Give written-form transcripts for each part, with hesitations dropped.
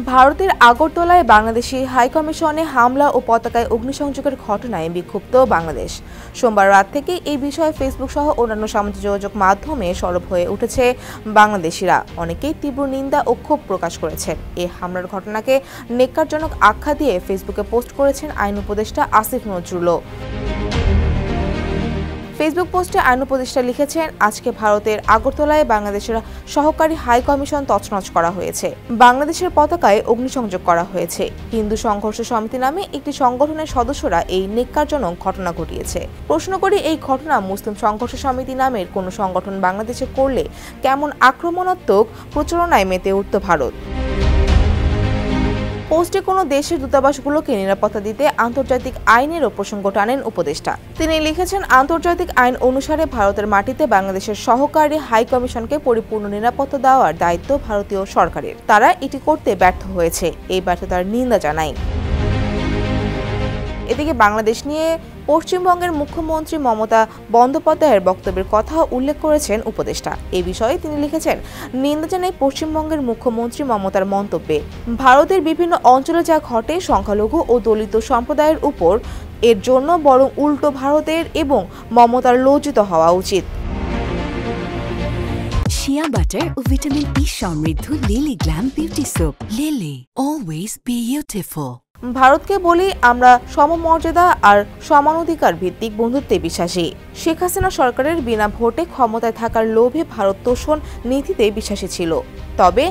ভারতের আগরতলায় বাংলাদেশি হাইকমিশনে হামলা ও পতাকায় অগ্নিসংযোগের ঘটনায় বিক্ষুব্ধ বাংলাদেশ। সোমবার রাত থেকে এই বিষয়ে ফেসবুক সহ অন্যান্য সামাজিক যোগাযোগ মাধ্যমে সরব হয়ে উঠেছে বাংলাদেশিরা। অনেকেই তীব্র নিন্দা ও ক্ষোভ প্রকাশ করেছেন। এই হামলার ঘটনাকে নেক্কারজনক আখ্যা দিয়ে ফেসবুকে পোস্ট করেছেন আইন উপদেষ্টা আসিফ নজরুলও। ফেসবুক পোস্টে আইন উপদেষ্টা লিখেছেন, আজকে ভারতের আগরতলায় বাংলাদেশের সহকারী হাই কমিশন তছনছ করা হয়েছে। বাংলাদেশের পতাকায় অগ্নিসংযোগ করা হয়েছে। হিন্দু সংঘর্ষ সমিতি নামে একটি সংগঠনের সদস্যরা এই নেক্কারজনক ঘটনা ঘটিয়েছে। প্রশ্ন করি, এই ঘটনা মুসলিম সংঘর্ষ সমিতি নামের কোনো সংগঠন বাংলাদেশে করলে কেমন আক্রমণাত্মক প্রচারণায় মেতে উঠত ভারত। পোস্টে কোনো দেশের দূতাবাসগুলোকে নিরাপত্তা দিতে আন্তর্জাতিক আইনেরও প্রসঙ্গ টানেন উপদেষ্টা। তিনি লিখেছেন, আন্তর্জাতিক আইন অনুসারে ভারতের মাটিতে বাংলাদেশের সহকারী হাই কমিশনকে পরিপূর্ণ নিরাপত্তা দেওয়ার দায়িত্ব ভারতীয় সরকারের। তারা এটি করতে ব্যর্থ হয়েছে। এই ব্যর্থতার নিন্দা জানাই। এদিকে বাংলাদেশ নিয়ে পশ্চিমবঙ্গের মুখ্যমন্ত্রী মমতা বন্দ্যোপাধ্যায়ের বক্তব্যের কথা উল্লেখ করেছেন উপদেষ্টা। এই বিষয়ে তিনি লিখেছেন, নিন্দা জানাই পশ্চিমবঙ্গের মুখ্যমন্ত্রী মমতার মন্তব্যে। ভারতের বিভিন্ন অঞ্চলে যা ঘটে সংখ্যালঘু ও দলিত সম্প্রদায়ের উপর, এর জন্য বরং উল্টো ভারতের এবং মমতার লজ্জিত হওয়া উচিত। শিয়া বাটার ও ভিটামিন ই সমৃদ্ধ lily glam beauty soap. Lily, always beautiful. ভারতকে বলি, আমরা সমমর্যাদা আর সমানাধিকার ভিত্তিক বন্ধুত্বে বিশ্বাসী। শেখ হাসিনা সরকারের বিনা ভোটে ক্ষমতায় থাকার লোভে ভারত তোষণ নীতিতে বিশ্বাসী ছিল। তবে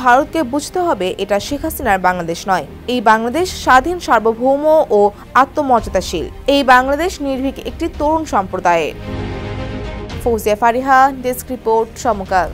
ভারতকে বুঝতে হবে, এটা শেখ হাসিনার বাংলাদেশ নয়। এই বাংলাদেশ স্বাধীন, সার্বভৌম ও আত্মমর্যাদাশীল। এই বাংলাদেশ নির্ভীক একটি তরুণ সম্প্রদায়ের। ফৌজিয়া ফারিহা, ডেস্ক রিপোর্ট, সমকাল।